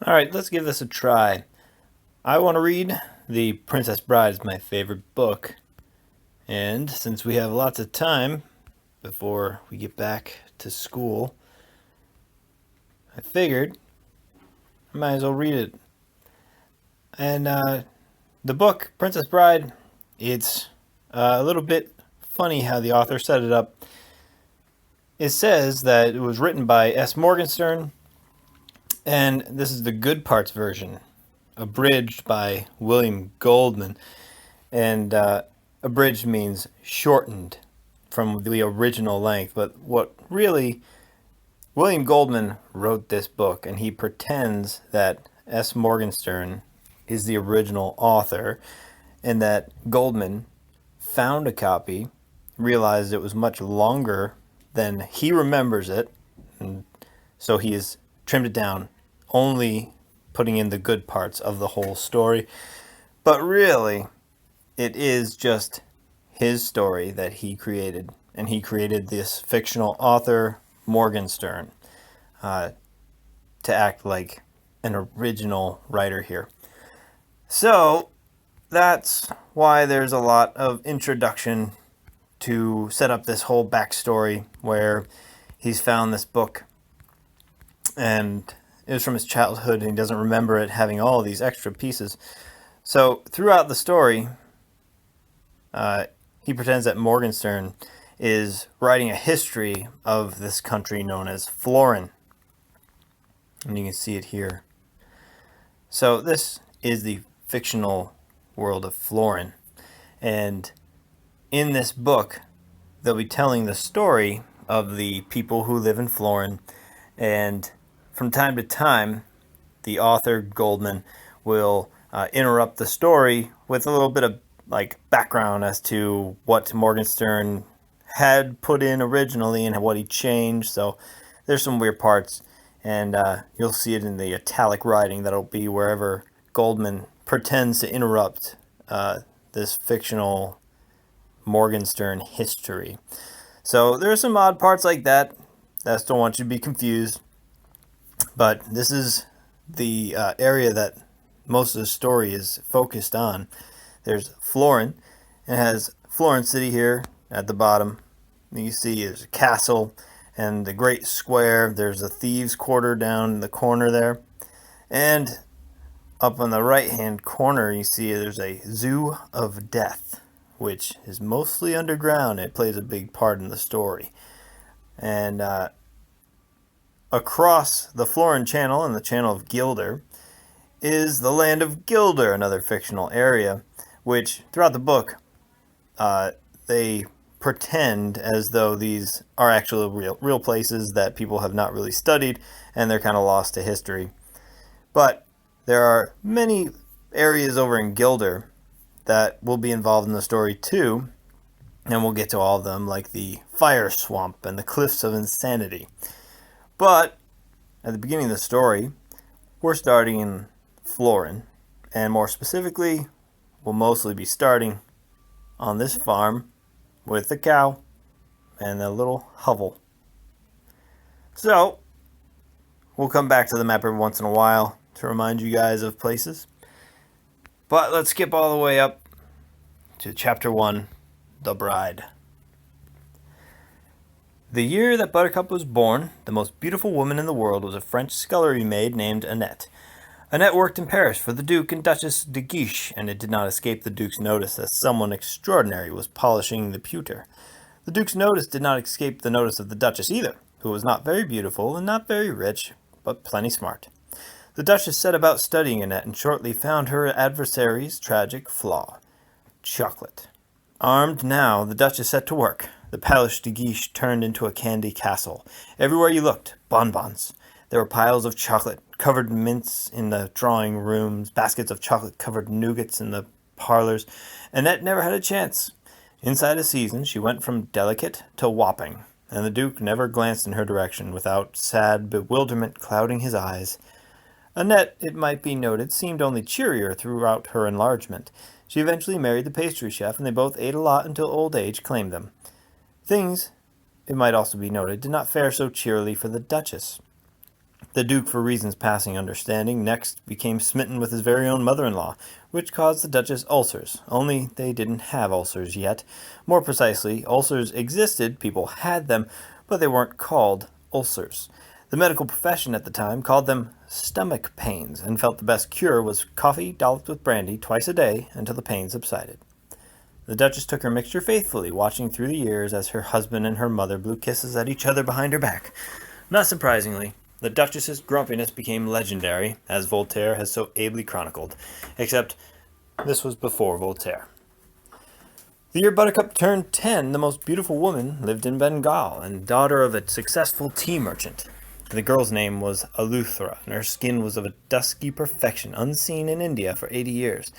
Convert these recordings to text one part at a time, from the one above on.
Alright, let's give this a try. I want to read The Princess Bride is my favorite book. And since we have lots of time before we get back to school, I figured I might as well read it. And the book, Princess Bride, it's a little bit funny how the author set it up. It says that it was written by S. Morgenstern, and this is the Good Parts version, abridged by William Goldman. And abridged means shortened from the original length. But what really, William Goldman wrote this book, and he pretends that S. Morgenstern is the original author, and that Goldman found a copy, realized it was much longer than he remembers it, and so he has trimmed it down, only putting in the good parts of the whole story. But really, it is just his story that he created, and he created this fictional author, Morgenstern, to act like an original writer here. So that's why there's a lot of introduction to set up this whole backstory where he's found this book, and it was from his childhood and he doesn't remember it having all these extra pieces. So throughout the story, he pretends that Morgenstern is writing a history of this country known as Florin. And you can see it here. So this is the fictional world of Florin. And in this book, they'll be telling the story of the people who live in Florin. And from time to time, the author, Goldman, will interrupt the story with a little bit of background as to what Morgenstern had put in originally and what he changed. So there's some weird parts, and you'll see it in the italic writing that'll be wherever Goldman pretends to interrupt this fictional Morgenstern history. So there's some odd parts like that. I still want you to be confused, but this is the area that most of the story is focused on. There's Florin. It has Florin City here at the bottom. You see there's a castle and the great square. There's a thieves' quarter down in the corner there. And up on the right-hand corner, you see there's a zoo of death, which is mostly underground. It plays a big part in the story. And across the Florin Channel and the Channel of Gilder is the land of Gilder, another fictional area, which throughout the book they pretend as though these are actually real places that people have not really studied, and they're kind of lost to history. But there are many areas over in Gilder that will be involved in the story too, and we'll get to all of them, like the Fire Swamp and the Cliffs of Insanity. But at the beginning of the story, we're starting in Florin, and more specifically, we'll mostly be starting on this farm with the cow and the little hovel. So, we'll come back to the map every once in a while to remind you guys of places. But let's skip all the way up to Chapter 1, The Bride. The year that Buttercup was born, the most beautiful woman in the world was a French scullery maid named Annette. Annette worked in Paris for the Duke and Duchess de Guiche, and it did not escape the Duke's notice that someone extraordinary was polishing the pewter. The Duke's notice did not escape the notice of the Duchess either, who was not very beautiful and not very rich, but plenty smart. The Duchess set about studying Annette and shortly found her adversary's tragic flaw: chocolate. Armed now, the Duchess set to work. The Palace de Guiche turned into a candy castle. Everywhere you looked, bonbons. There were piles of chocolate-covered mints in the drawing rooms, baskets of chocolate-covered nougats in the parlors. Annette never had a chance. Inside a season, she went from delicate to whopping, and the Duke never glanced in her direction without sad bewilderment clouding his eyes. Annette, it might be noted, seemed only cheerier throughout her enlargement. She eventually married the pastry chef, and they both ate a lot until old age claimed them. Things, it might also be noted, did not fare so cheerily for the Duchess. The Duke, for reasons passing understanding, next became smitten with his very own mother-in-law, which caused the Duchess ulcers, only they didn't have ulcers yet. More precisely, ulcers existed, people had them, but they weren't called ulcers. The medical profession at the time called them stomach pains and felt the best cure was coffee dolloped with brandy twice a day until the pain subsided. The Duchess took her mixture faithfully, watching through the years as her husband and her mother blew kisses at each other behind her back. Not surprisingly, the Duchess's grumpiness became legendary, as Voltaire has so ably chronicled, except this was before Voltaire. The year Buttercup turned 10, the most beautiful woman lived in Bengal, and daughter of a successful tea merchant. The girl's name was Eleuthera, and her skin was of a dusky perfection unseen in India for 80 years.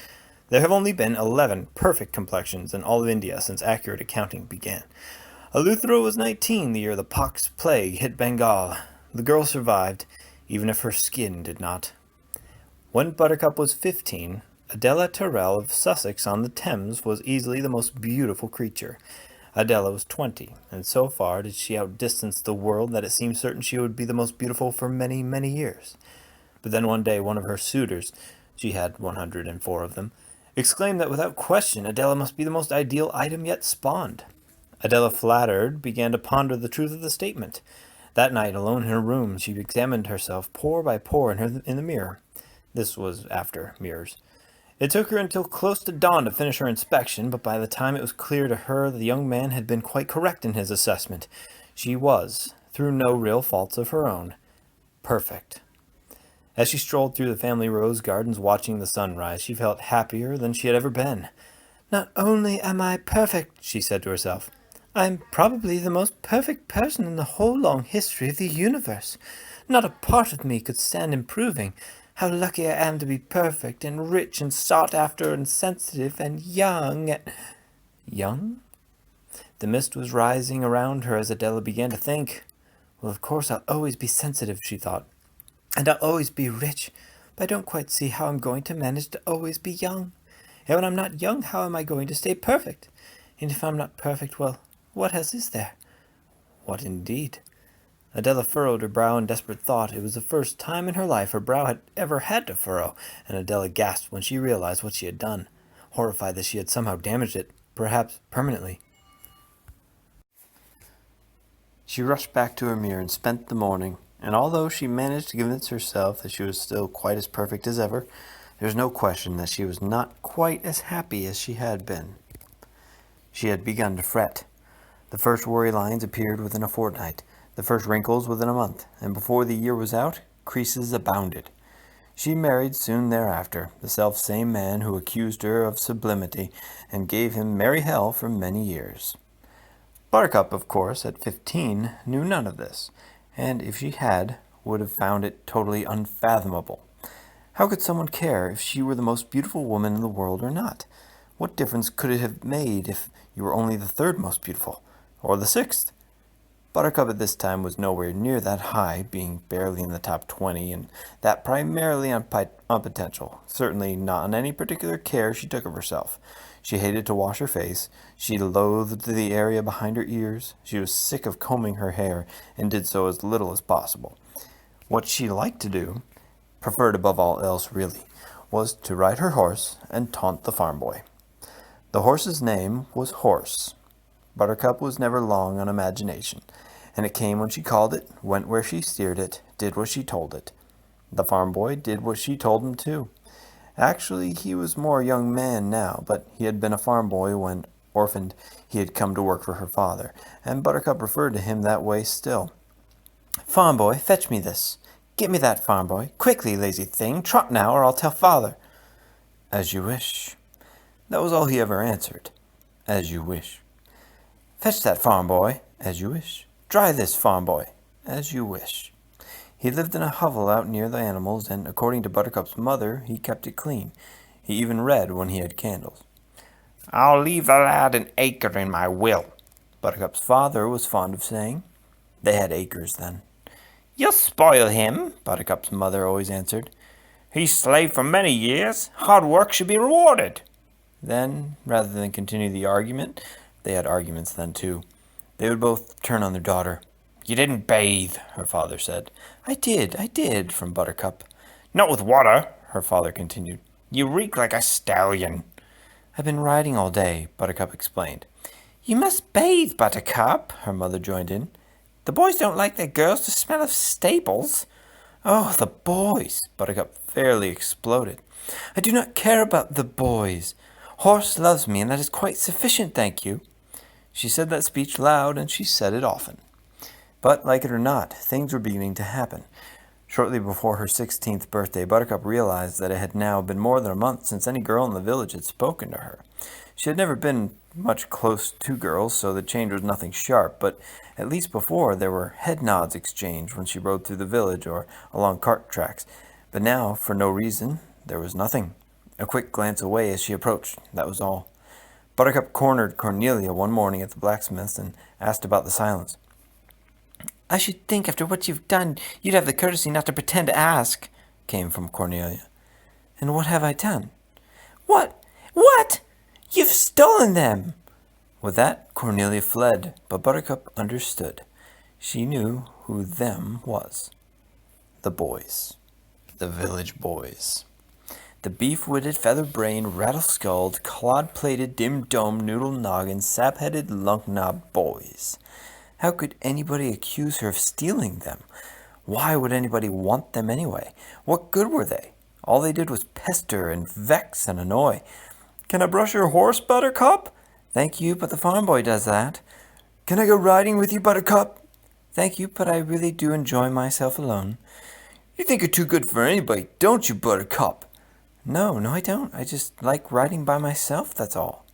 There have only been 11 perfect complexions in all of India since accurate accounting began. Eleuthera was 19 the year the pox plague hit Bengal. The girl survived, even if her skin did not. When Buttercup was 15, Adela Tyrrell of Sussex on the Thames was easily the most beautiful creature. Adela was 20, and so far did she outdistance the world that it seemed certain she would be the most beautiful for many, many years. But then one day one of her suitors, she had 104 of them, exclaimed that without question Adela must be the most ideal item yet spawned. Adela, flattered, began to ponder the truth of the statement. That night, alone in her room, she examined herself pore by pore in the mirror. This was after mirrors. It took her until close to dawn to finish her inspection, but by the time it was clear to her the young man had been quite correct in his assessment. She was, through no real faults of her own, perfect. As she strolled through the family rose gardens watching the sunrise, she felt happier than she had ever been. "Not only am I perfect," she said to herself, "I'm probably the most perfect person in the whole long history of the universe. Not a part of me could stand improving. How lucky I am to be perfect and rich and sought after and sensitive and young and—" Young? The mist was rising around her as Adela began to think. "Well, of course I'll always be sensitive," she thought. "And I'll always be rich, but I don't quite see how I'm going to manage to always be young. And when I'm not young, how am I going to stay perfect? And if I'm not perfect, well, what else is there?" What indeed? Adela furrowed her brow in desperate thought. It was the first time in her life her brow had ever had to furrow, and Adela gasped when she realized what she had done, horrified that she had somehow damaged it, perhaps permanently. She rushed back to her mirror and spent the morning, and although she managed to convince herself that she was still quite as perfect as ever, there was no question that she was not quite as happy as she had been. She had begun to fret. The first worry lines appeared within a fortnight, the first wrinkles within a month, and before the year was out, creases abounded. She married soon thereafter, the self-same man who accused her of sublimity and gave him merry hell for many years. Buttercup, of course, at 15, knew none of this, and if she had, would have found it totally unfathomable. How could someone care if she were the most beautiful woman in the world or not? What difference could it have made if you were only the third most beautiful, or the sixth? Buttercup at this time was nowhere near that high, being barely in the top 20, and that primarily on potential, certainly not on any particular care she took of herself. She hated to wash her face, she loathed the area behind her ears, she was sick of combing her hair, and did so as little as possible. What she liked to do, preferred above all else really, was to ride her horse and taunt the farm boy. The horse's name was Horse. Buttercup was never long on imagination, and it came when she called it, went where she steered it, did what she told it. The farm boy did what she told him too. Actually, he was more a young man now, but he had been a farm boy when, orphaned, he had come to work for her father, and Buttercup referred to him that way still. "Farm boy, fetch me this. Get me that, farm boy. Quickly, lazy thing. Trot now, or I'll tell father." "As you wish." That was all he ever answered. "As you wish." "Fetch that, farm boy." "As you wish." "Dry this, farm boy." "As you wish." He lived in a hovel out near the animals, and according to Buttercup's mother, he kept it clean. He even read when he had candles. "I'll leave the lad an acre in my will," Buttercup's father was fond of saying. They had acres then. "You'll spoil him," Buttercup's mother always answered. "He's slaved for many years. Hard work should be rewarded." Then, rather than continue the argument, they had arguments then too, they would both turn on their daughter. You didn't bathe, her father said. I did, from Buttercup. Not with water, her father continued. You reek like a stallion. I've been riding all day, Buttercup explained. You must bathe, Buttercup, her mother joined in. The boys don't like their girls to smell of stables. Oh, the boys, Buttercup fairly exploded. I do not care about the boys. Horse loves me, and that is quite sufficient, thank you. She said that speech loud, and she said it often. But, like it or not, things were beginning to happen. Shortly before her 16th birthday, Buttercup realized that it had now been more than a month since any girl in the village had spoken to her. She had never been much close to girls, so the change was nothing sharp, but at least before there were head nods exchanged when she rode through the village or along cart tracks. But now, for no reason, there was nothing. A quick glance away as she approached, that was all. Buttercup cornered Cornelia one morning at the blacksmith's and asked about the silence. I should think after what you've done, you'd have the courtesy not to pretend to ask, came from Cornelia. And what have I done? What? What? You've stolen them! With that, Cornelia fled, but Buttercup understood. She knew who them was. The boys. The village boys. The beef-witted, feather-brained, rattle-skulled, clod-plated, dim-domed, noodle-noggin, sap-headed, lunk-knobbed boys. How could anybody accuse her of stealing them? Why would anybody want them anyway? What good were they? All they did was pester and vex and annoy. Can I brush your horse, Buttercup? Thank you, but the farm boy does that. Can I go riding with you, Buttercup? Thank you, but I really do enjoy myself alone. You think you're too good for anybody, don't you, Buttercup? No, I don't. I just like riding by myself, that's all.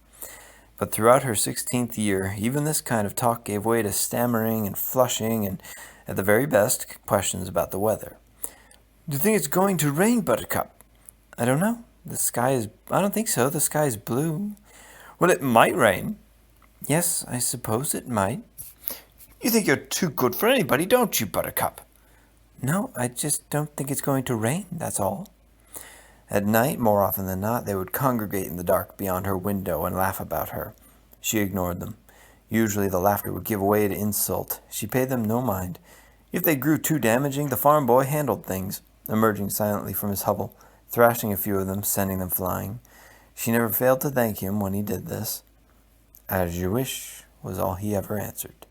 But throughout her 16th year, even this kind of talk gave way to stammering and flushing and, at the very best, questions about the weather. Do you think it's going to rain, Buttercup? I don't know. I don't think so. The sky is blue. Well, it might rain. Yes, I suppose it might. You think you're too good for anybody, don't you, Buttercup? No, I just don't think it's going to rain, that's all. At night, more often than not, they would congregate in the dark beyond her window and laugh about her. She ignored them. Usually the laughter would give way to insult. She paid them no mind. If they grew too damaging, the farm boy handled things, emerging silently from his hovel, thrashing a few of them, sending them flying. She never failed to thank him when he did this. As you wish, was all he ever answered.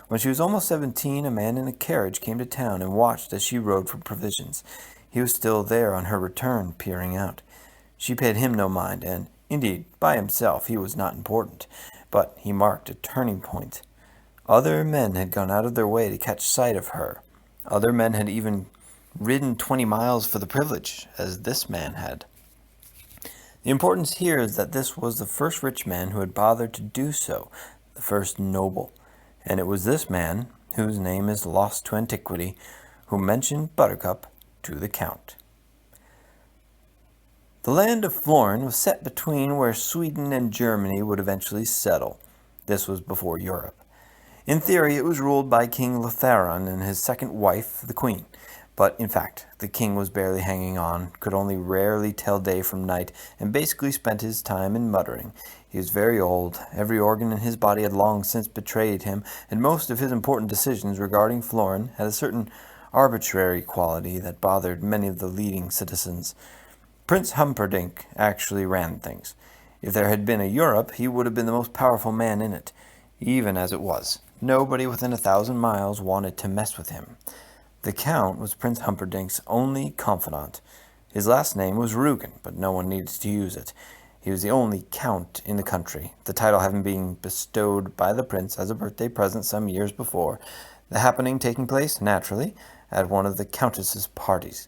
When she was almost 17, a man in a carriage came to town and watched as she rode for provisions. He was still there on her return, peering out. She paid him no mind, and, indeed, by himself he was not important, but he marked a turning point. Other men had gone out of their way to catch sight of her. Other men had even ridden 20 miles for the privilege, as this man had. The importance here is that this was the first rich man who had bothered to do so, the first noble, and it was this man, whose name is lost to antiquity, who mentioned Buttercup to the Count. The land of Florin was set between where Sweden and Germany would eventually settle. This was before Europe. In theory, it was ruled by King Lotharon and his second wife, the Queen. But, in fact, the king was barely hanging on, could only rarely tell day from night, and basically spent his time in muttering. He was very old, every organ in his body had long since betrayed him, and most of his important decisions regarding Florin had a certain arbitrary quality that bothered many of the leading citizens. Prince Humperdinck actually ran things. If there had been a Europe, he would have been the most powerful man in it. Even as it was, nobody within 1,000 miles wanted to mess with him. The Count was Prince Humperdinck's only confidant. His last name was Rugen, but no one needed to use it. He was the only Count in the country, the title having been bestowed by the prince as a birthday present some years before, the happening taking place, naturally, at one of the Countess's parties.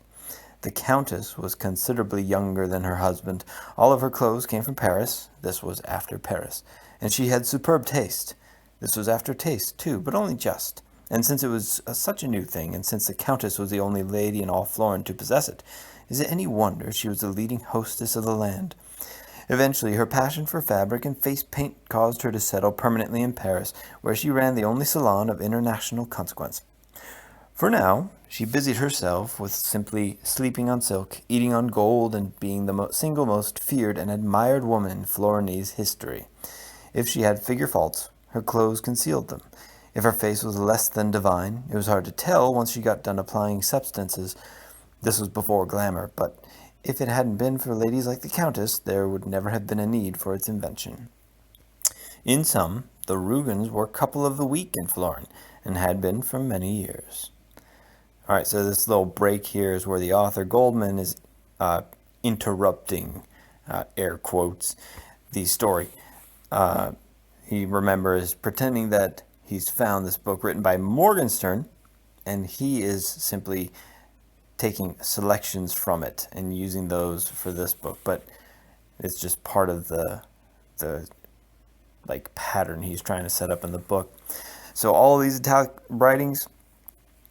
The Countess was considerably younger than her husband. All of her clothes came from Paris. This was after Paris. And she had superb taste. This was after taste, too, but only just. And since it was such a new thing, and since the Countess was the only lady in all Florin to possess it, is it any wonder she was the leading hostess of the land? Eventually, her passion for fabric and face paint caused her to settle permanently in Paris, where she ran the only salon of international consequence. For now, she busied herself with simply sleeping on silk, eating on gold, and being the single most feared and admired woman in Florinese history. If she had figure faults, her clothes concealed them. If her face was less than divine, it was hard to tell once she got done applying substances. This was before glamour, but if it hadn't been for ladies like the Countess, there would never have been a need for its invention. In sum, the Rugans were couple of the week in Florin, and had been for many years. All right, so this little break here is where the author Goldman is interrupting, air quotes, the story. He remembers pretending that he's found this book written by Morgenstern, and he is simply taking selections from it and using those for this book. But it's just part of the like pattern he's trying to set up in the book. So all of these italic writings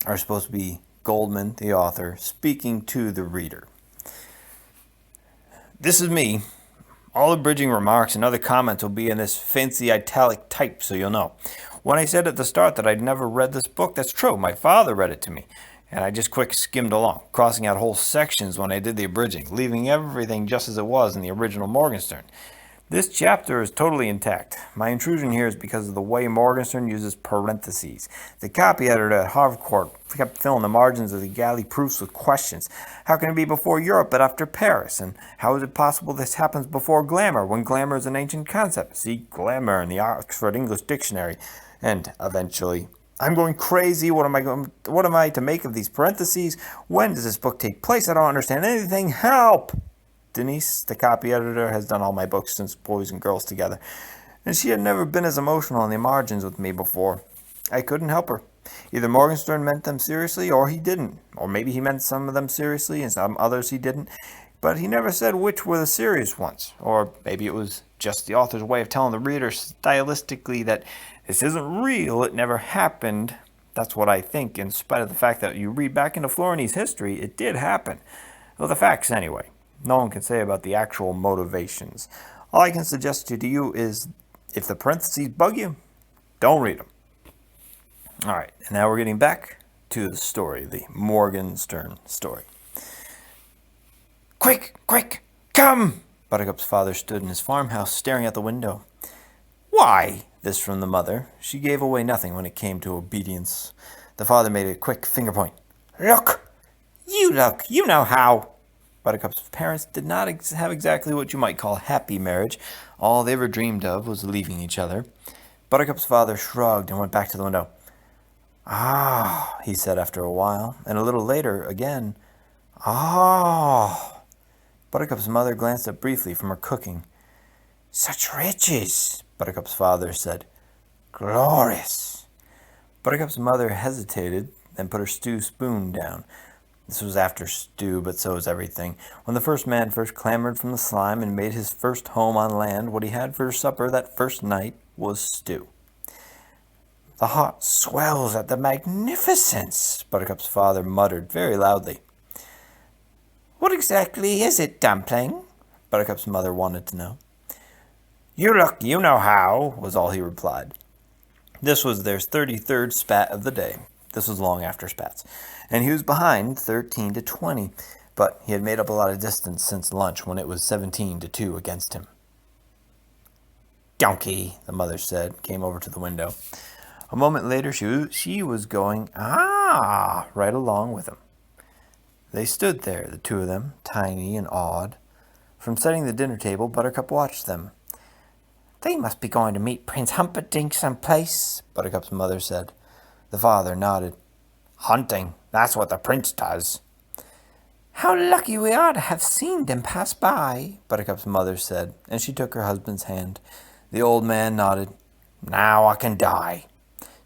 are supposed to be Goldman, the author, speaking to the reader. This is me. All abridging remarks and other comments will be in this fancy italic type, so you'll know. When I said at the start that I'd never read this book, that's true. My father read it to me, and I just quick skimmed along, crossing out whole sections when I did the abridging, leaving everything just as it was in the original Morgenstern. This chapter is totally intact. My intrusion here is because of the way Morgenstern uses parentheses. The copy editor at Harcourt kept filling the margins of the galley proofs with questions. How can it be before Europe but after Paris? And how is it possible this happens before glamour, when glamour is an ancient concept? See glamour in the Oxford English Dictionary. And eventually, I'm going crazy. What am I to make of these parentheses? When does this book take place? I don't understand anything. Help! Denise, the copy editor, has done all my books since Boys and Girls Together, and she had never been as emotional in the margins with me before. I couldn't help her. Either Morgenstern meant them seriously, or he didn't. Or maybe he meant some of them seriously and some others he didn't. But he never said which were the serious ones. Or maybe it was just the author's way of telling the reader stylistically that this isn't real, it never happened. That's what I think, in spite of the fact that you read back into Florini's history, it did happen. Well, the facts anyway. No one can say about the actual motivations. All I can suggest to you is, if the parentheses bug you, don't read them. All right, and now we're getting back to the story, the Morgenstern story. Quick, quick, come! Buttercup's father stood in his farmhouse, staring out the window. Why? This from the mother. She gave away nothing when it came to obedience. The father made a quick finger point. Look! You know how! Buttercup's parents did not have exactly what you might call a happy marriage. All they ever dreamed of was leaving each other. Buttercup's father shrugged and went back to the window. Ah, he said after a while, and a little later again. Ah. Buttercup's mother glanced up briefly from her cooking. Such riches, Buttercup's father said. Glorious. Buttercup's mother hesitated, then put her stew spoon down. This was after stew, but so was everything. When the first man first clambered from the slime and made his first home on land, what he had for supper that first night was stew. The heart swells at the magnificence, Buttercup's father muttered very loudly. What exactly is it, Dumpling? Buttercup's mother wanted to know. You look, you know how, was all he replied. This was their 33rd spat of the day. This was long after spats. And he was behind 13 to 20, but he had made up a lot of distance since lunch when it was 17 to 2 against him. Donkey, the mother said, came over to the window. A moment later, she was going, right along with him. They stood there, the two of them, tiny and awed. From setting the dinner table, Buttercup watched them. They must be going to meet Prince Humperdinck someplace, Buttercup's mother said. The father nodded. Hunting, that's what the prince does. How lucky we are to have seen them pass by, Buttercup's mother said, and she took her husband's hand. The old man nodded. Now I can die.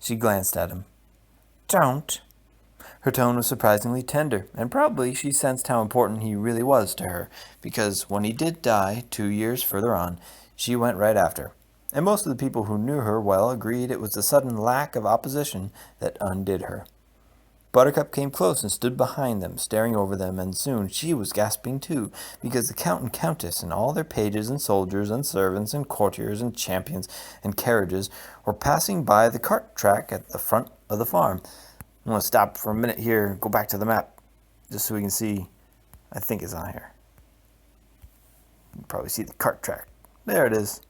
She glanced at him. Don't. Her tone was surprisingly tender, and probably she sensed how important he really was to her, because when he did die, 2 years further on, she went right after. And most of the people who knew her well agreed it was the sudden lack of opposition that undid her. Buttercup came close and stood behind them, staring over them, and soon she was gasping too, because the Count and Countess and all their pages and soldiers and servants and courtiers and champions and carriages were passing by the cart track at the front of the farm. I'm going to stop for a minute here and go back to the map, just so we can see. I think it's on here. You can probably see the cart track. There it is.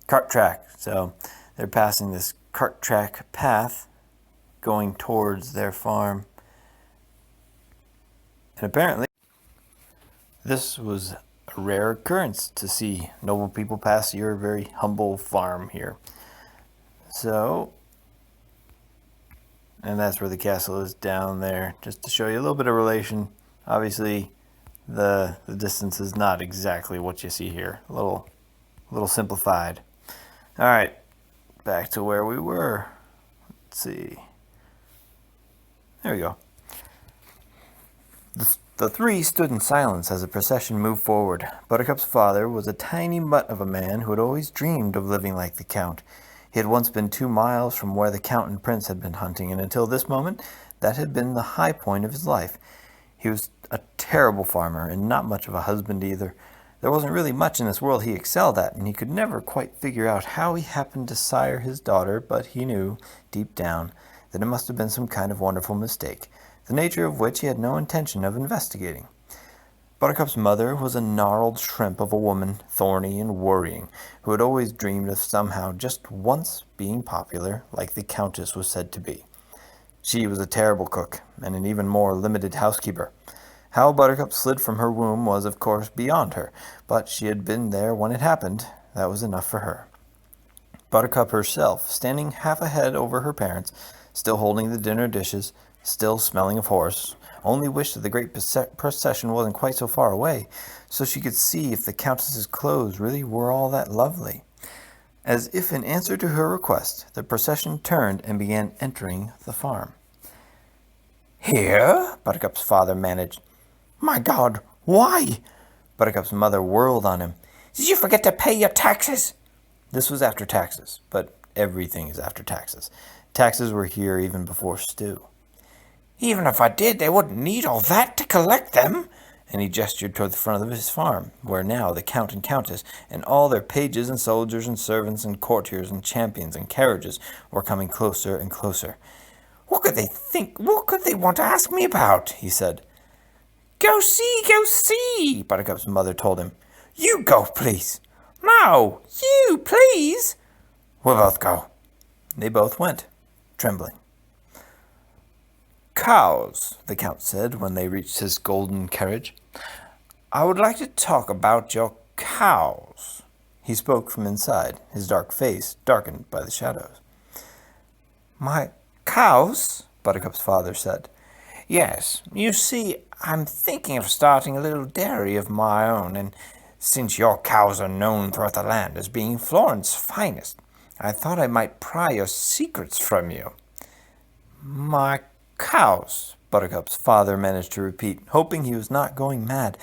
Cart track. So They're passing this cart track path going towards their farm. And apparently, this was a rare occurrence to see noble people pass your very humble farm here. So, and that's where the castle is down there, just to show you a little bit of relation. Obviously, the distance is not exactly what you see here. A little simplified. All right, back to where we were. Let's see. There we go. The three stood in silence as the procession moved forward. Buttercup's father was a tiny mutt of a man who had always dreamed of living like the Count. He had once been 2 miles from where the Count and Prince had been hunting, and until this moment, that had been the high point of his life. He was a terrible farmer, and not much of a husband either. There wasn't really much in this world he excelled at, and he could never quite figure out how he happened to sire his daughter, but he knew, deep down, that it must have been some kind of wonderful mistake, the nature of which he had no intention of investigating. Buttercup's mother was a gnarled shrimp of a woman, thorny and worrying, who had always dreamed of somehow just once being popular, like the Countess was said to be. She was a terrible cook, and an even more limited housekeeper. How Buttercup slid from her womb was, of course, beyond her, but she had been there when it happened. That was enough for her. Buttercup herself, standing half a head over her parents, still holding the dinner dishes, still smelling of horse, only wished that the great procession wasn't quite so far away, so she could see if the Countess's clothes really were all that lovely. As if in answer to her request, the procession turned and began entering the farm. "Here?" Buttercup's father managed. "My God, why?" Buttercup's mother whirled on him. "Did you forget to pay your taxes?" This was after taxes, but everything is after taxes. Taxes were here even before stew. "Even if I did, they wouldn't need all that to collect them." And he gestured toward the front of his farm, where now the Count and Countess and all their pages and soldiers and servants and courtiers and champions and carriages were coming closer and closer. "What could they think? What could they want to ask me about?" he said. Go see, Buttercup's mother told him. "You go, please." "No, you, please." "We'll both go." They both went, trembling. "Cows," the Count said when they reached his golden carriage. "I would like to talk about your cows." He spoke from inside, his dark face darkened by the shadows. "My cows?" Buttercup's father said. "Yes, you see, I'm thinking of starting a little dairy of my own, and since your cows are known throughout the land as being Florin's finest, I thought I might pry your secrets from you." "My cows," Buttercup's father managed to repeat, hoping he was not going mad,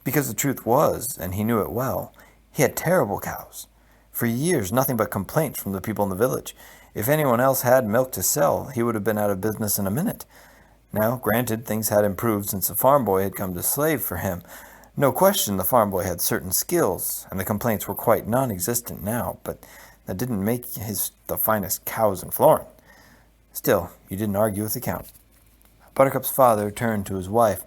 because the truth was, and he knew it well, he had terrible cows. For years, nothing but complaints from the people in the village. If anyone else had milk to sell, he would have been out of business in a minute. Now, granted, things had improved since the farm boy had come to slave for him. No question the farm boy had certain skills, and the complaints were quite non-existent now, but that didn't make his the finest cows in Florin. Still, you didn't argue with the Count. Buttercup's father turned to his wife.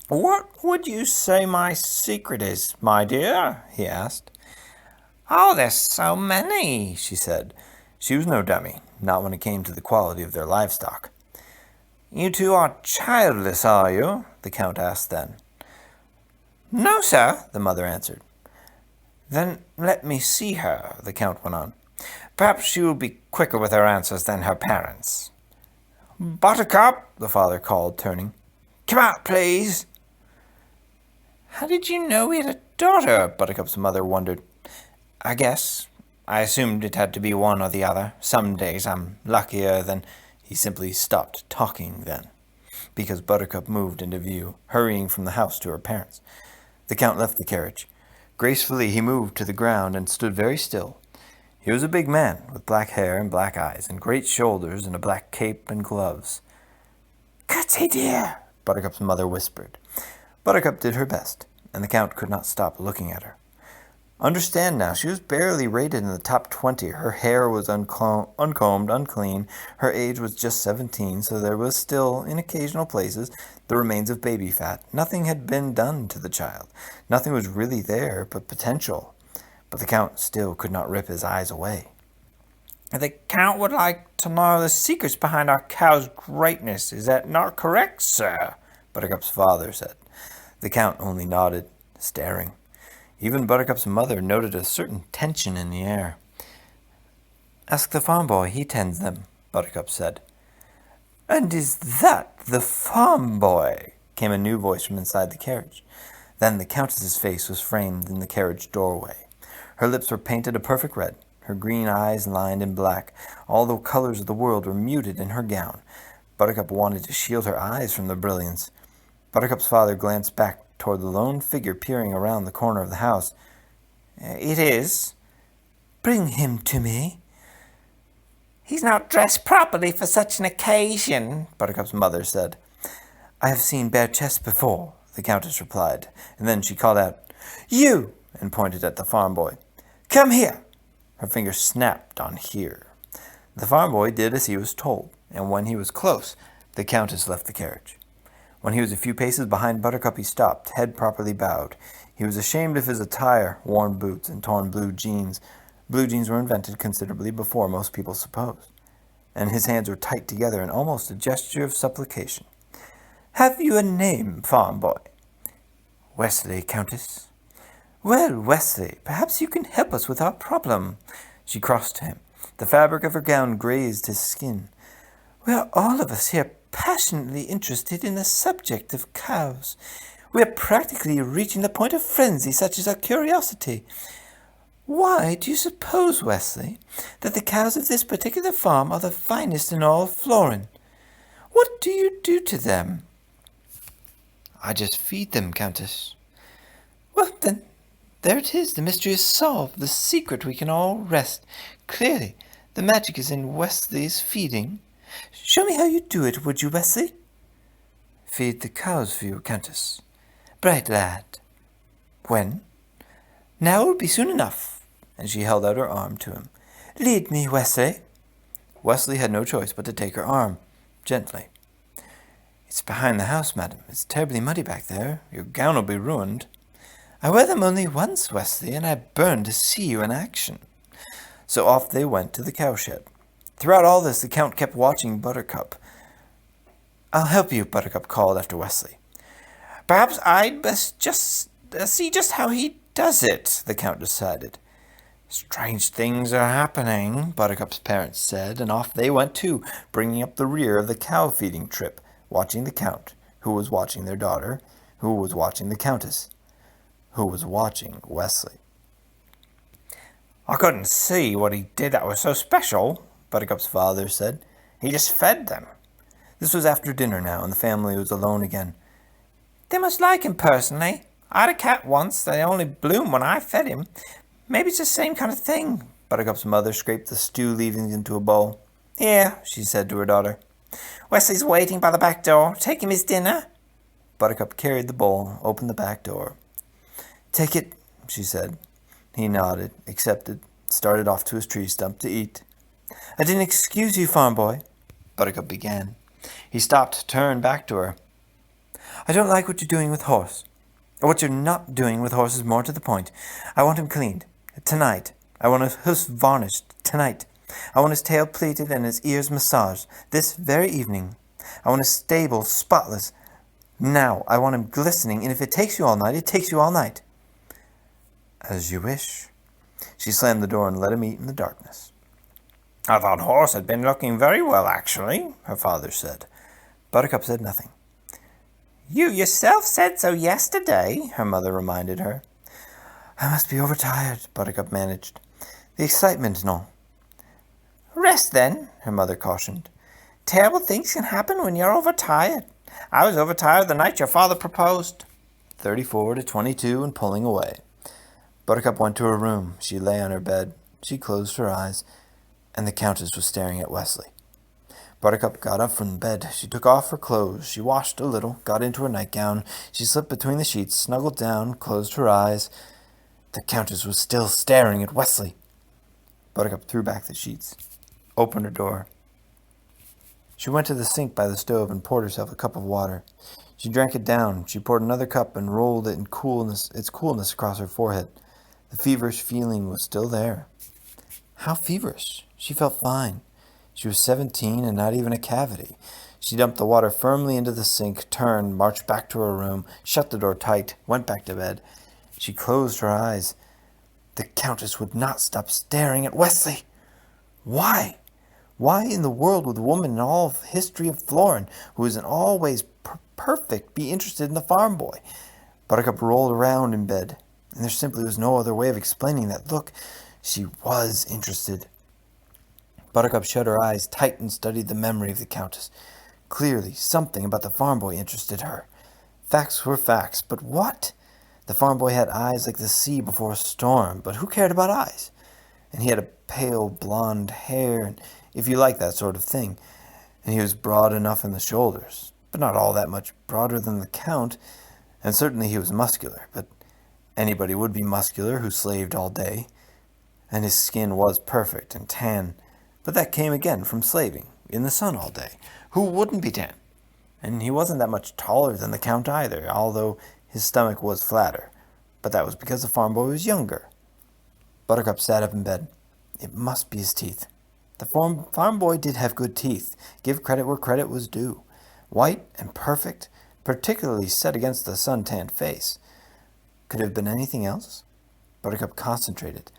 "What would you say my secret is, my dear?" he asked. "Oh, there's so many," she said. She was no dummy, not when it came to the quality of their livestock. "You two are childless, are you?" the Count asked then. "No, sir," the mother answered. "Then let me see her," the Count went on. "Perhaps she will be quicker with her answers than her parents." "Buttercup," the father called, turning. "Come out, please." "How did you know we had a daughter?" Buttercup's mother wondered. "I guess. I assumed it had to be one or the other. Some days I'm luckier than—" He simply stopped talking then, because Buttercup moved into view, hurrying from the house to her parents. The Count left the carriage. Gracefully he moved to the ground and stood very still. He was a big man, with black hair and black eyes, and great shoulders, and a black cape and gloves. "Cutsy, dear," Buttercup's mother whispered. Buttercup did her best, and the Count could not stop looking at her. Understand now, she was barely rated in the top 20. Her hair was uncombed, unclean. Her age was just 17, so there was still, in occasional places, the remains of baby fat. Nothing had been done to the child. Nothing was really there but potential. But the Count still could not rip his eyes away. The Count would like to know the secrets behind our cow's greatness. Is that not correct, sir? Buttercup's father said. The Count only nodded, staring. Even Buttercup's mother noted a certain tension in the air. Ask the farm boy, he tends them, Buttercup said. And is that the farm boy? Came a new voice from inside the carriage. Then the Countess's face was framed in the carriage doorway. Her lips were painted a perfect red, her green eyes lined in black. All the colors of the world were muted in her gown. Buttercup wanted to shield her eyes from the brilliance. Buttercup's father glanced back toward the lone figure peering around the corner of the house. It is. Bring him to me. He's not dressed properly for such an occasion, Buttercup's mother said. I have seen bare chests before, the Countess replied, and then she called out, You! And pointed at the farm boy. Come here! Her finger snapped on here. The farm boy did as he was told, and when he was close, the Countess left the carriage. When he was a few paces behind Buttercup, he stopped, head properly bowed. He was ashamed of his attire, worn boots, and torn blue jeans. Blue jeans were invented considerably before most people supposed, and his hands were tight together in almost a gesture of supplication. Have you a name, farm boy? Wesley, Countess. Well, Wesley, perhaps you can help us with our problem. She crossed to him. The fabric of her gown grazed his skin. We are all of us here passionately interested in the subject of cows. We are practically reaching the point of frenzy, such is our curiosity. Why do you suppose, Wesley, that the cows of this particular farm are the finest in all Florin? What do you do to them? I just feed them, Countess. Well, then, there it is. The mystery is solved. The secret we can all rest. Clearly, the magic is in Wesley's feeding. Show me how you do it, would you, Wesley? Feed the cows for you, Countess. Bright lad. When? Now will be soon enough. And she held out her arm to him. Lead me, Wesley. Wesley had no choice but to take her arm, gently. It's behind the house, madam. It's terribly muddy back there. Your gown will be ruined. I wear them only once, Wesley, and I burn to see you in action. So off they went to the cowshed. Throughout all this, the Count kept watching Buttercup. I'll help you, Buttercup called after Wesley. Perhaps I'd best just see just how he does it, the Count decided. Strange things are happening, Buttercup's parents said, and off they went too, bringing up the rear of the cow-feeding trip, watching the Count, who was watching their daughter, who was watching the Countess, who was watching Wesley. I couldn't see what he did that was so special, Buttercup's father said. He just fed them. This was after dinner now, and the family was alone again. They must like him personally. I had a cat once that only bloomed when I fed him. Maybe it's the same kind of thing. Buttercup's mother scraped the stew leavings into a bowl. Here, she said to her daughter. Wesley's waiting by the back door. Take him his dinner. Buttercup carried the bowl, opened the back door. Take it, she said. He nodded, accepted, started off to his tree stump to eat. I didn't excuse you, farm boy, Buttercup began. He stopped, turned back to her. I don't like what you're doing with Horse. Or what you're not doing with Horse is more to the point. I want him cleaned. Tonight. I want his hoofs varnished. Tonight. I want his tail pleated and his ears massaged. This very evening. I want his stable spotless. Now. I want him glistening, and if it takes you all night, it takes you all night. As you wish. She slammed the door and let him eat in the darkness. I thought Horse had been looking very well, actually, her father said. Buttercup said nothing. You yourself said so yesterday, her mother reminded her. I must be overtired, Buttercup managed. The excitement, no. Rest then, her mother cautioned. Terrible things can happen when you're overtired. I was overtired the night your father proposed. 34 to 22 and pulling away. Buttercup went to her room. She lay on her bed. She closed her eyes, and the Countess was staring at Wesley. Buttercup got up from the bed. She took off her clothes. She washed a little, got into her nightgown. She slipped between the sheets, snuggled down, closed her eyes. The Countess was still staring at Wesley. Buttercup threw back the sheets, opened her door. She went to the sink by the stove and poured herself a cup of water. She drank it down. She poured another cup and rolled it in its coolness across her forehead. The feverish feeling was still there. How feverish. She felt fine. She was 17 and not even a cavity. She dumped the water firmly into the sink, turned, marched back to her room, shut the door tight, went back to bed. She closed her eyes. The Countess would not stop staring at Wesley. Why? Why in the world would a woman in all the history of Florin, who was in all ways perfect, be interested in the farm boy? Buttercup rolled around in bed, and there simply was no other way of explaining that look. She was interested. Buttercup shut her eyes tight and studied the memory of the Countess. Clearly, something about the farm boy interested her. Facts were facts, but what? The farm boy had eyes like the sea before a storm, but who cared about eyes? And he had a pale blonde hair, and if you like that sort of thing, and he was broad enough in the shoulders, but not all that much broader than the Count, and certainly he was muscular, but anybody would be muscular who slaved all day, and his skin was perfect and tan, but that came again from slaving in the sun all day. Who wouldn't be tan? And he wasn't that much taller than the Count either, although his stomach was flatter, but that was because the farm boy was younger. Buttercup sat up in bed. It must be his teeth. The farm boy did have good teeth. Give credit where credit was due. White and perfect, particularly set against the sun-tanned face. Could it have been anything else? Buttercup concentrated.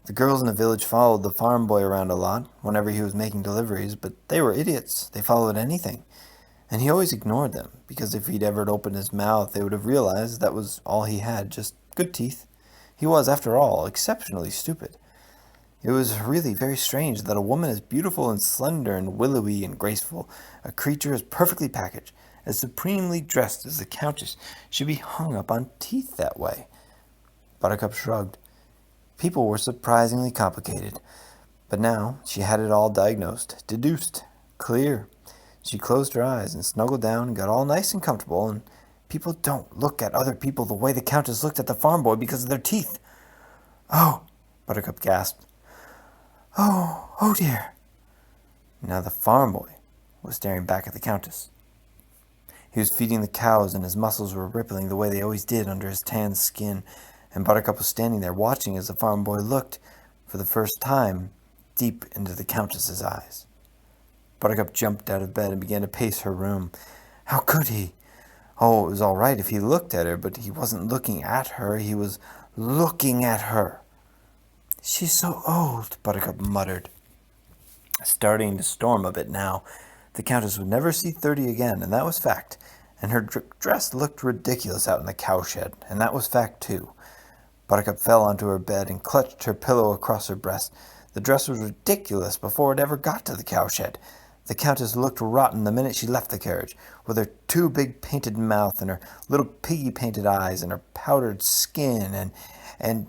The girls in the village followed the farm boy around a lot whenever he was making deliveries, but they were idiots. They followed anything. And he always ignored them, because if he'd ever opened his mouth, they would have realized that was all he had, just good teeth. He was, after all, exceptionally stupid. It was really very strange that a woman as beautiful and slender and willowy and graceful, a creature as perfectly packaged, as supremely dressed as the Countess, should be hung up on teeth that way. Buttercup shrugged. People were surprisingly complicated. But now she had it all diagnosed, deduced, clear. She closed her eyes and snuggled down and got all nice and comfortable, and people don't look at other people the way the Countess looked at the farm boy because of their teeth. Oh, Buttercup gasped. Oh dear. Now the farm boy was staring back at the Countess. He was feeding the cows, and his muscles were rippling the way they always did under his tan skin, and Buttercup was standing there watching as the farm boy looked, for the first time, deep into the Countess's eyes. Buttercup jumped out of bed and began to pace her room. How could he? Oh, it was all right if he looked at her, but he wasn't looking at her. He was looking at her. She's so old, Buttercup muttered. Starting to storm a bit now. The Countess would never see 30 again, and that was fact. And her dress looked ridiculous out in the cowshed, and that was fact too. Buttercup fell onto her bed and clutched her pillow across her breast. The dress was ridiculous before it ever got to the cowshed. The Countess looked rotten the minute she left the carriage, with her too big painted mouth and her little piggy painted eyes and her powdered skin and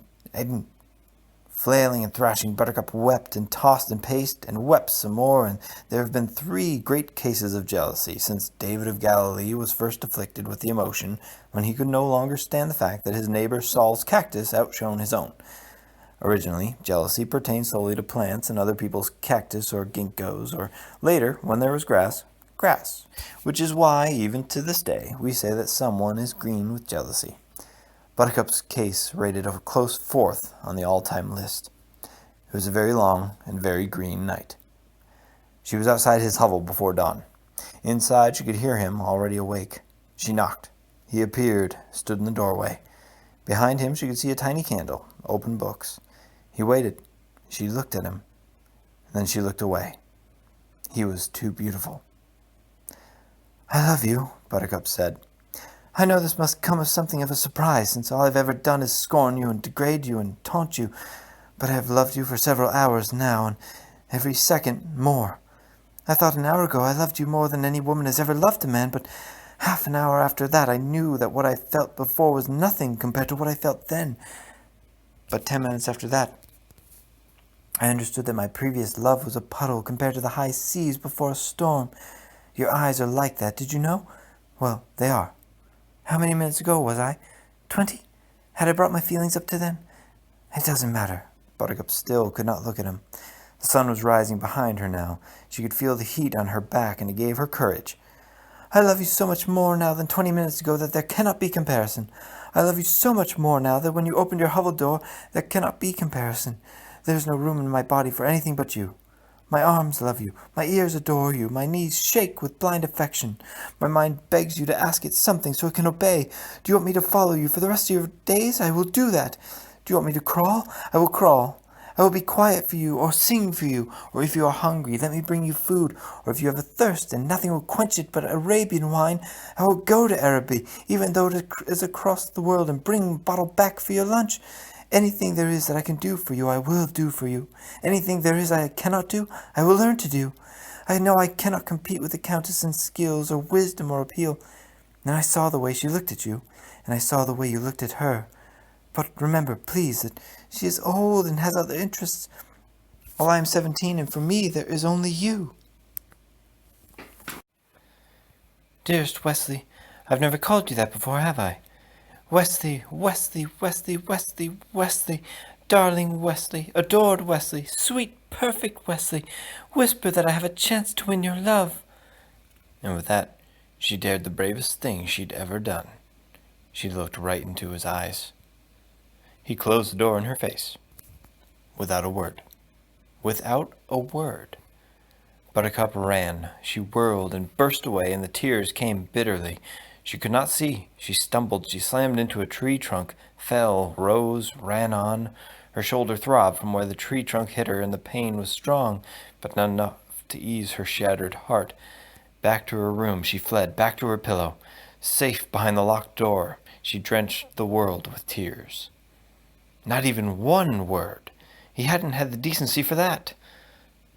flailing and thrashing, Buttercup wept and tossed and paced and wept some more, and there have been 3 great cases of jealousy since David of Galilee was first afflicted with the emotion when he could no longer stand the fact that his neighbor Saul's cactus outshone his own. Originally, jealousy pertained solely to plants and other people's cactus or ginkgos, or later, when there was grass, which is why, even to this day, we say that someone is green with jealousy. Buttercup's case rated a close 4th on the all-time list. It was a very long and very green night. She was outside his hovel before dawn. Inside, she could hear him, already awake. She knocked. He appeared, stood in the doorway. Behind him, she could see a tiny candle, open books. He waited. She looked at him. Then she looked away. He was too beautiful. "I love you," Buttercup said. "I know this must come as something of a surprise, since all I've ever done is scorn you and degrade you and taunt you, but I have loved you for several hours now, and every second more. I thought an hour ago I loved you more than any woman has ever loved a man, but half an hour after that I knew that what I felt before was nothing compared to what I felt then. But 10 minutes after that, I understood that my previous love was a puddle compared to the high seas before a storm. Your eyes are like that, did you know? Well, they are. How many minutes ago was I? 20? Had I brought my feelings up to then? It doesn't matter." Buttercup still could not look at him. The sun was rising behind her now. She could feel the heat on her back, and it gave her courage. "I love you so much more now than 20 minutes ago that there cannot be comparison. I love you so much more now that when you opened your hovel door, there cannot be comparison. There is no room in my body for anything but you. My arms love you, my ears adore you, my knees shake with blind affection. My mind begs you to ask it something so it can obey. Do you want me to follow you for the rest of your days? I will do that. Do you want me to crawl? I will crawl. I will be quiet for you, or sing for you, or if you are hungry, let me bring you food, or if you have a thirst and nothing will quench it but Arabian wine, I will go to Araby, even though it is across the world, and bring a bottle back for your lunch. Anything there is that I can do for you, I will do for you. Anything there is I cannot do, I will learn to do. I know I cannot compete with the Countess in skills or wisdom or appeal. And I saw the way she looked at you, and I saw the way you looked at her. But remember, please, that she is old and has other interests, while I am 17, and for me there is only you. Dearest Wesley, I've never called you that before, have I? Wesley, Wesley, Wesley, Wesley, Wesley, darling Wesley, adored Wesley, sweet, perfect Wesley, whisper that I have a chance to win your love. And with that, she dared the bravest thing she'd ever done. She looked right into his eyes. He closed the door in her face, without a word. Without a word. Buttercup ran. She whirled and burst away, and the tears came bitterly. She could not see. She stumbled. She slammed into a tree trunk, fell, rose, ran on. Her shoulder throbbed from where the tree trunk hit her, and the pain was strong, but not enough to ease her shattered heart. Back to her room she fled, back to her pillow. Safe behind the locked door, she drenched the world with tears. Not even one word. He hadn't had the decency for that.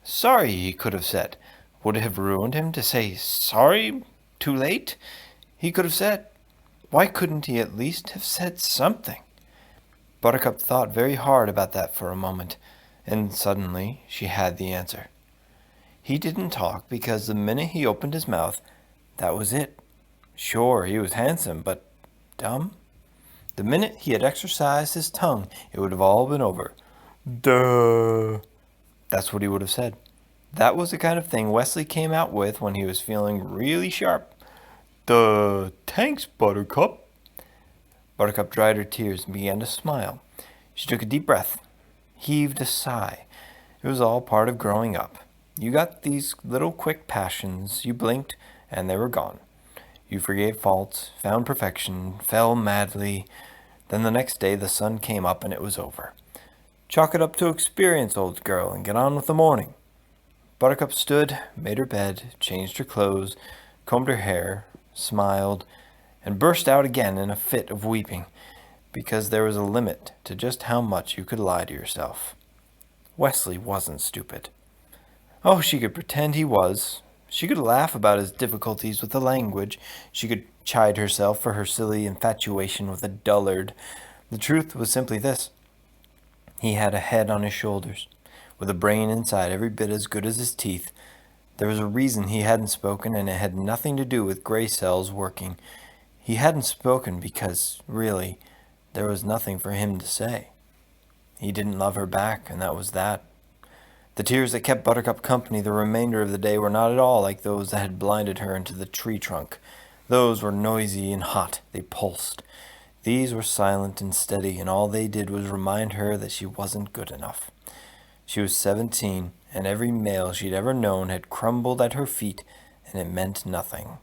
Sorry, he could have said. Would it have ruined him to say sorry too late? He could have said. Why couldn't he at least have said something? Buttercup thought very hard about that for a moment, and suddenly she had the answer. He didn't talk because the minute he opened his mouth, that was it. Sure, he was handsome, but dumb? The minute he had exercised his tongue, it would have all been over. Duh. That's what he would have said. That was the kind of thing Wesley came out with when he was feeling really sharp. Duh. Thanks, Buttercup. Buttercup dried her tears and began to smile. She took a deep breath, heaved a sigh. It was all part of growing up. You got these little quick passions, you blinked, and they were gone. You forgave faults, found perfection, fell madly. Then the next day the sun came up and it was over. Chalk it up to experience, old girl, and get on with the morning. Buttercup stood, made her bed, changed her clothes, combed her hair, smiled, and burst out again in a fit of weeping, because there was a limit to just how much you could lie to yourself. Wesley wasn't stupid. Oh, she could pretend he was. She could laugh about his difficulties with the language. She could chide herself for her silly infatuation with a dullard. The truth was simply this. He had a head on his shoulders, with a brain inside every bit as good as his teeth. There was a reason he hadn't spoken, and it had nothing to do with gray cells working. He hadn't spoken because, really, there was nothing for him to say. He didn't love her back, and that was that. The tears that kept Buttercup company the remainder of the day were not at all like those that had blinded her into the tree trunk. Those were noisy and hot. They pulsed. These were silent and steady, and all they did was remind her that she wasn't good enough. She was 17, and every male she'd ever known had crumbled at her feet, and it meant nothing.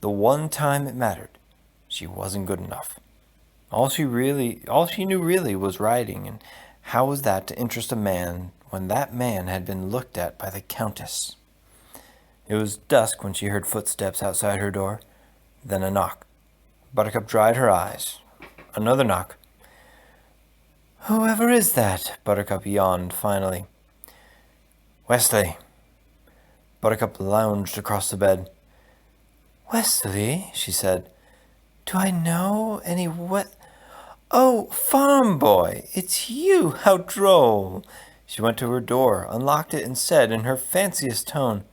The one time it mattered, she wasn't good enough. All she knew really was riding, and how was that to interest a man when that man had been looked at by the Countess? It was dusk when she heard footsteps outside her door, then a knock. Buttercup dried her eyes. Another knock. "Whoever is that?" Buttercup yawned finally. "Wesley." Buttercup lounged across the bed. "Wesley," she said. "Do I know any Oh, farm boy, it's you! How droll!" She went to her door, unlocked it, and said in her fanciest tone,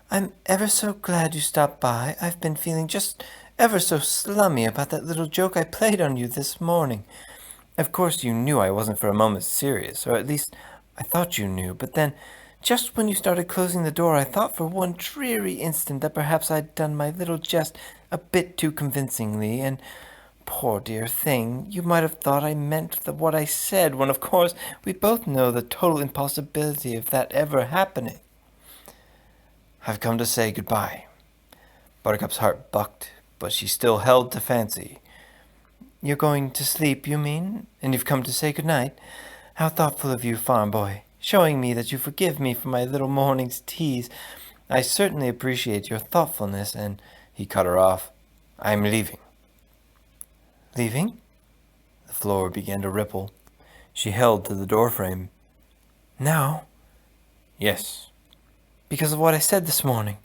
"I'm ever so glad you stopped by. I've been feeling just ever so slummy about that little joke I played on you this morning. Of course you knew I wasn't for a moment serious, or at least I thought you knew, but then, just when you started closing the door, I thought for one dreary instant that perhaps I'd done my little jest a bit too convincingly, and poor dear thing, you might have thought I meant what I said, when of course we both know the total impossibility of that ever happening. I've come to say goodbye. Buttercup's heart bucked, but she still held to Fancy. You're going to sleep, you mean? And you've come to say good night? How thoughtful of you, farm boy, showing me that you forgive me for my little morning's tease. I certainly appreciate your thoughtfulness, and he cut her off. I'm leaving. Leaving? The floor began to ripple. She held to the doorframe. Now? Yes. Because of what I said this morning?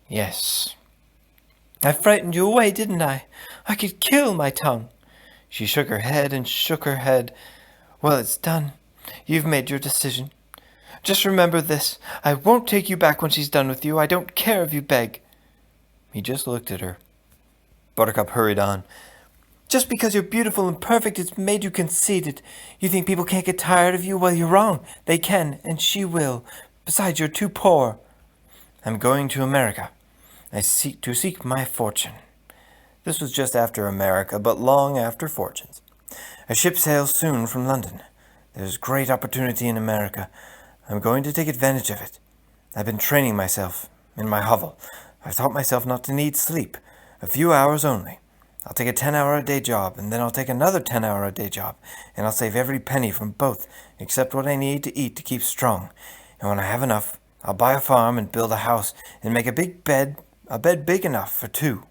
Yes. I frightened you away, didn't I? I could kill my tongue. She shook her head and shook her head. Well, it's done. You've made your decision. Just remember this. I won't take you back when she's done with you. I don't care if you beg. He just looked at her. Buttercup hurried on. Just because you're beautiful and perfect, it's made you conceited. You think people can't get tired of you? Well, you're wrong. They can, and she will. Besides, you're too poor. I'm going to America. I seek my fortune. This was just after America, but long after fortunes. A ship sails soon from London. There's great opportunity in America. I'm going to take advantage of it. I've been training myself in my hovel. I've taught myself not to need sleep. A few hours only. I'll take a 10-hour-a-day job, and then I'll take another 10-hour-a-day job, and I'll save every penny from both, except what I need to eat to keep strong. And when I have enough, I'll buy a farm and build a house, and make a bed big enough for two.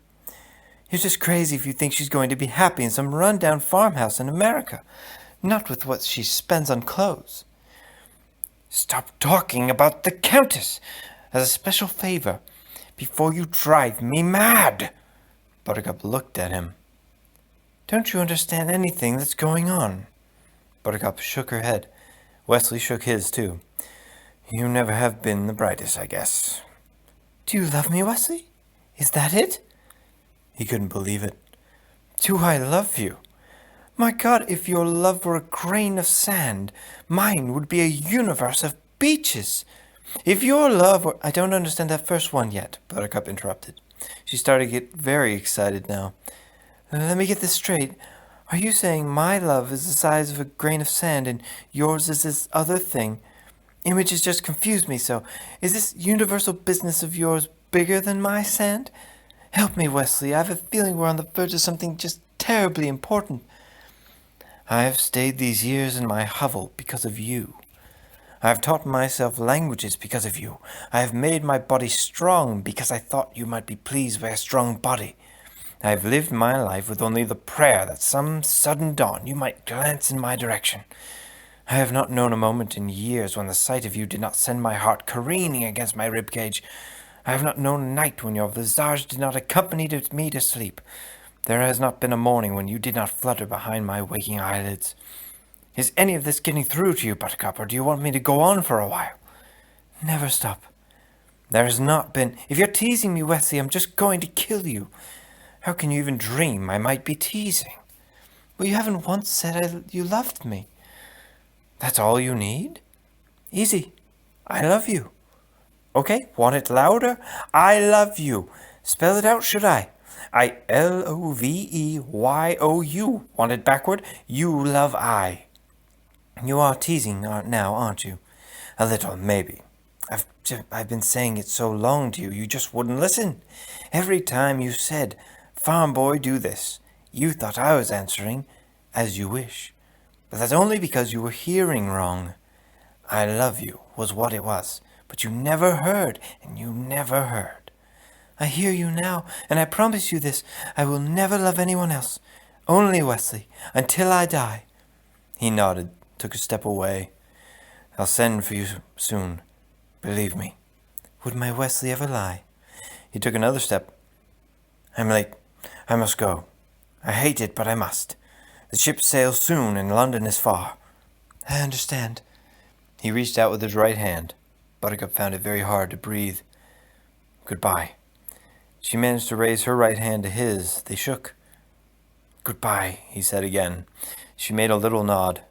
You're just crazy if you think she's going to be happy in some run-down farmhouse in America, not with what she spends on clothes. Stop talking about the Countess. As a special favor, before you drive me mad. Buttercup looked at him. Don't you understand anything that's going on? Buttercup shook her head. Wesley shook his, too. You never have been the brightest, I guess. Do you love me, Wesley? Is that it? He couldn't believe it. Do I love you? My God, if your love were a grain of sand, mine would be a universe of beaches. If your love were... I don't understand that first one yet, Buttercup interrupted. She started to get very excited now. Let me get this straight. Are you saying my love is the size of a grain of sand and yours is this other thing? Images just confused me so. Is this universal business of yours bigger than my sand? Help me, Wesley. I have a feeling we're on the verge of something just terribly important. I have stayed these years in my hovel because of you. I have taught myself languages because of you. I have made my body strong because I thought you might be pleased by a strong body. I have lived my life with only the prayer that some sudden dawn you might glance in my direction. I have not known a moment in years when the sight of you did not send my heart careening against my ribcage. I have not known a night when your visage did not accompany me to sleep. There has not been a morning when you did not flutter behind my waking eyelids. Is any of this getting through to you, Buttercup, or do you want me to go on for a while? Never stop. There has not been... If you're teasing me, Wesley, I'm just going to kill you. How can you even dream I might be teasing? Well, you haven't once said you loved me. That's all you need? Easy. I love you. Okay, want it louder? I love you. Spell it out, should I? I-L-O-V-E-Y-O-U. Want it backward? You love I. You are teasing now, aren't you? A little, maybe. I've been saying it so long to you, you just wouldn't listen. Every time you said, Farm boy, do this, you thought I was answering, as you wish. But that's only because you were hearing wrong. I love you was what it was, but you never heard, and you never heard. I hear you now, and I promise you this, I will never love anyone else. Only Wesley, until I die. He nodded. Took a step away. I'll send for you soon. Believe me. Would my Wesley ever lie? He took another step. I'm late. I must go. I hate it, but I must. The ship sails soon, and London is far. I understand. He reached out with his right hand. Buttercup found it very hard to breathe. Goodbye. She managed to raise her right hand to his. They shook. Goodbye, he said again. She made a little nod.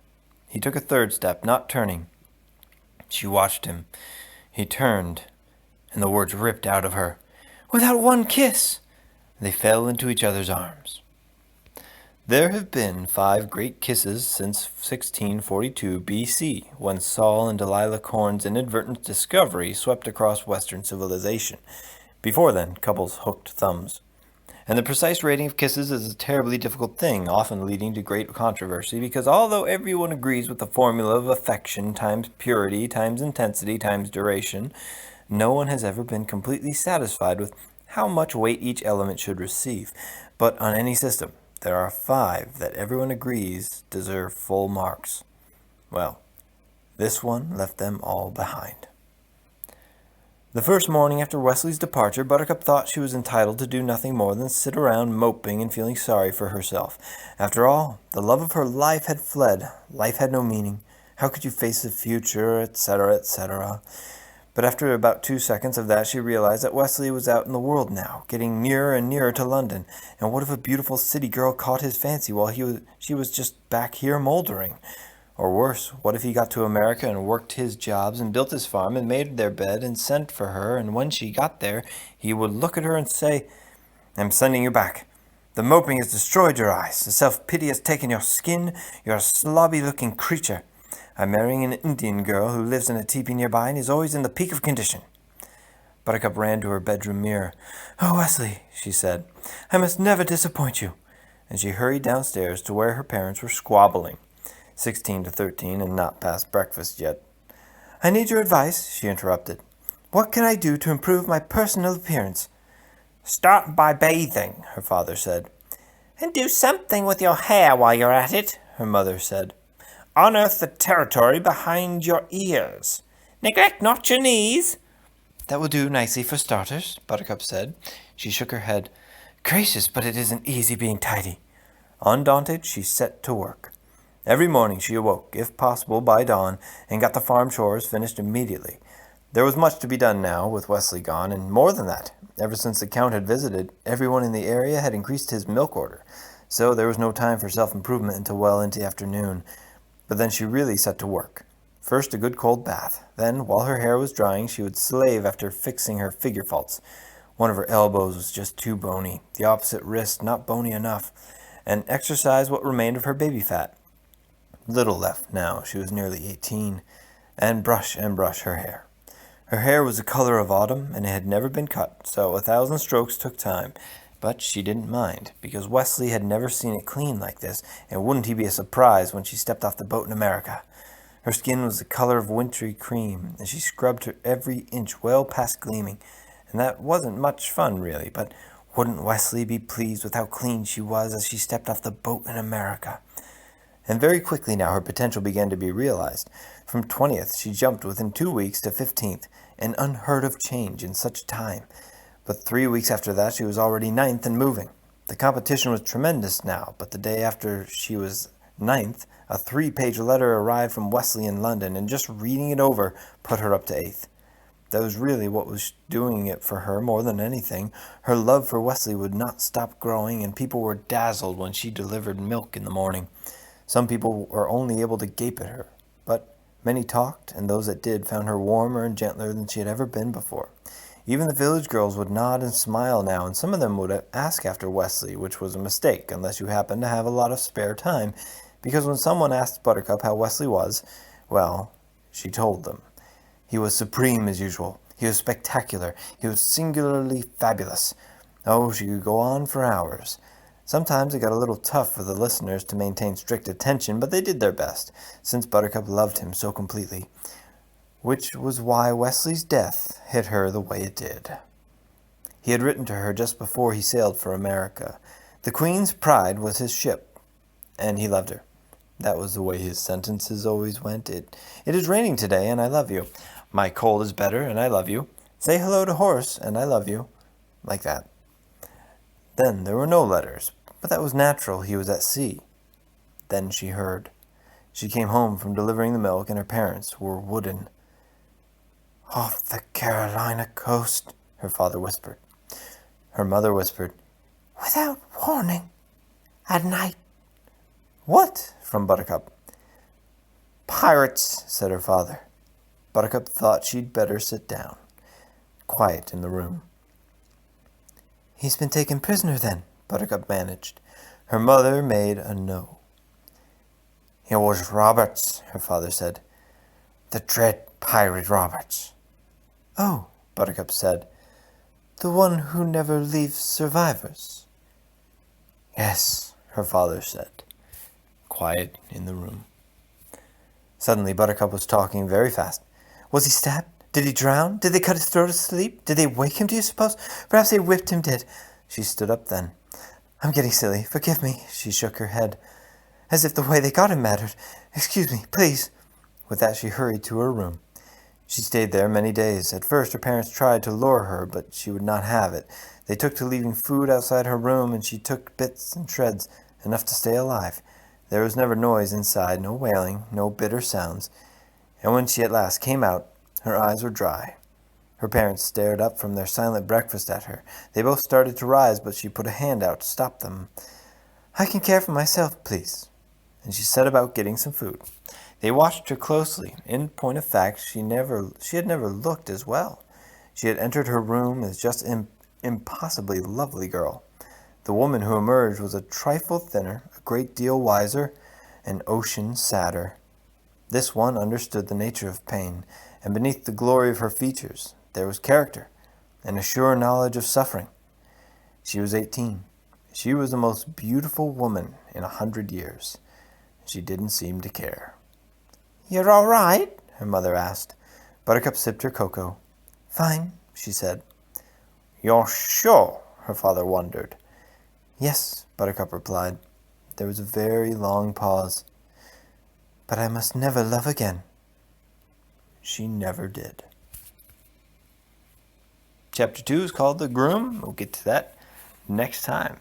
He took a third step, not turning. She watched him. He turned, and the words ripped out of her. Without one kiss! They fell into each other's arms. There have been 5 great kisses since 1642 BC, when Saul and Delilah Corn's inadvertent discovery swept across Western civilization. Before then, couples hooked thumbs. And the precise rating of kisses is a terribly difficult thing, often leading to great controversy, because although everyone agrees with the formula of affection times purity times intensity times duration, no one has ever been completely satisfied with how much weight each element should receive. But on any system, there are 5 that everyone agrees deserve full marks. Well, this one left them all behind. The first morning after Wesley's departure, Buttercup thought she was entitled to do nothing more than sit around moping and feeling sorry for herself. After all, the love of her life had fled. Life had no meaning. How could you face the future, etc., etc.? But after about 2 seconds of that, she realized that Wesley was out in the world now, getting nearer and nearer to London. And what if a beautiful city girl caught his fancy while she was just back here moldering? Or worse, what if he got to America and worked his jobs and built his farm and made their bed and sent for her, and when she got there, he would look at her and say, "I'm sending you back. The moping has destroyed your eyes. The self-pity has taken your skin. You're a slobby-looking creature. I'm marrying an Indian girl who lives in a teepee nearby and is always in the peak of condition." Buttercup ran to her bedroom mirror. "Oh, Wesley," she said, "I must never disappoint you." And she hurried downstairs to where her parents were squabbling. 16 to 13 and not past breakfast yet. "I need your advice," she interrupted. "What can I do to improve my personal appearance?" "Start by bathing," her father said. "And do something with your hair while you're at it," her mother said. "Unearth the territory behind your ears. Neglect not your knees." "That will do nicely for starters," Buttercup said. She shook her head. "Gracious, but it isn't easy being tidy." Undaunted, she set to work. Every morning she awoke, if possible by dawn, and got the farm chores finished immediately. There was much to be done now, with Wesley gone, and more than that. Ever since the Count had visited, everyone in the area had increased his milk order, so there was no time for self-improvement until well into the afternoon. But then she really set to work. First a good cold bath. Then, while her hair was drying, she would slave after fixing her figure faults. One of her elbows was just too bony, the opposite wrist not bony enough, and exercise what remained of her baby fat. Little left now, she was nearly 18, and brush her hair. Her hair was the color of autumn, and it had never been cut, so 1,000 strokes took time. But she didn't mind, because Wesley had never seen it clean like this, and wouldn't he be a surprise when she stepped off the boat in America? Her skin was the color of wintry cream, and she scrubbed her every inch well past gleaming, and that wasn't much fun, really, but wouldn't Wesley be pleased with how clean she was as she stepped off the boat in America? And very quickly now her potential began to be realized. From 20th she jumped within 2 weeks to 15th, an unheard of change in such time. But 3 weeks after that she was already 9th and moving. The competition was tremendous now, but the day after she was 9th, a 3-page letter arrived from Wesley in London, and just reading it over put her up to 8th. That was really what was doing it for her more than anything. Her love for Wesley would not stop growing, and people were dazzled when she delivered milk in the morning. Some people were only able to gape at her, but many talked, and those that did found her warmer and gentler than she had ever been before. Even the village girls would nod and smile now, and some of them would ask after Wesley, which was a mistake unless you happened to have a lot of spare time, because when someone asked Buttercup how Wesley was, well, she told them. He was supreme as usual. He was spectacular. He was singularly fabulous. Oh, she could go on for hours. Sometimes it got a little tough for the listeners to maintain strict attention, but they did their best, since Buttercup loved him so completely. Which was why Wesley's death hit her the way it did. He had written to her just before he sailed for America. The Queen's Pride was his ship, and he loved her. That was the way his sentences always went. It is raining today, and I love you. My cold is better, and I love you. Say hello to Horace, and I love you. Like that. Then there were no letters, but that was natural. He was at sea. Then she heard. She came home from delivering the milk, and her parents were wooden. "Off the Carolina coast," her father whispered. Her mother whispered, "Without warning. At night." "What?" from Buttercup. "Pirates," said her father. Buttercup thought she'd better sit down. Quiet in the room. "He's been taken prisoner, then," Buttercup managed. Her mother made a no. "It was Roberts," her father said. "The dread pirate Roberts." "Oh," Buttercup said. "The one who never leaves survivors." "Yes," her father said. Quiet in the room. Suddenly Buttercup was talking very fast. "Was he stabbed? Did he drown? Did they cut his throat asleep? Did they wake him, do you suppose? Perhaps they whipped him dead." She stood up then. "I'm getting silly. Forgive me." She shook her head, as if the way they got him mattered. "Excuse me, please." With that she hurried to her room. She stayed there many days. At first her parents tried to lure her, but she would not have it. They took to leaving food outside her room, and she took bits and shreds, enough to stay alive. There was never noise inside, no wailing, no bitter sounds. And when she at last came out, her eyes were dry. Her parents stared up from their silent breakfast at her. They both started to rise, but she put a hand out to stop them. "I can care for myself, please." And she set about getting some food. They watched her closely. In point of fact, she had never looked as well. She had entered her room as just an impossibly lovely girl. The woman who emerged was a trifle thinner, a great deal wiser, an ocean sadder. This one understood the nature of pain, and beneath the glory of her features there was character, and a sure knowledge of suffering. She was 18. She was the most beautiful woman in 100 years. She didn't seem to care. "You're all right?" her mother asked. Buttercup sipped her cocoa. "Fine," she said. "You're sure?" her father wondered. "Yes," Buttercup replied. There was a very long pause. "But I must never love again." She never did. Chapter 2 is called The Groom. We'll get to that next time.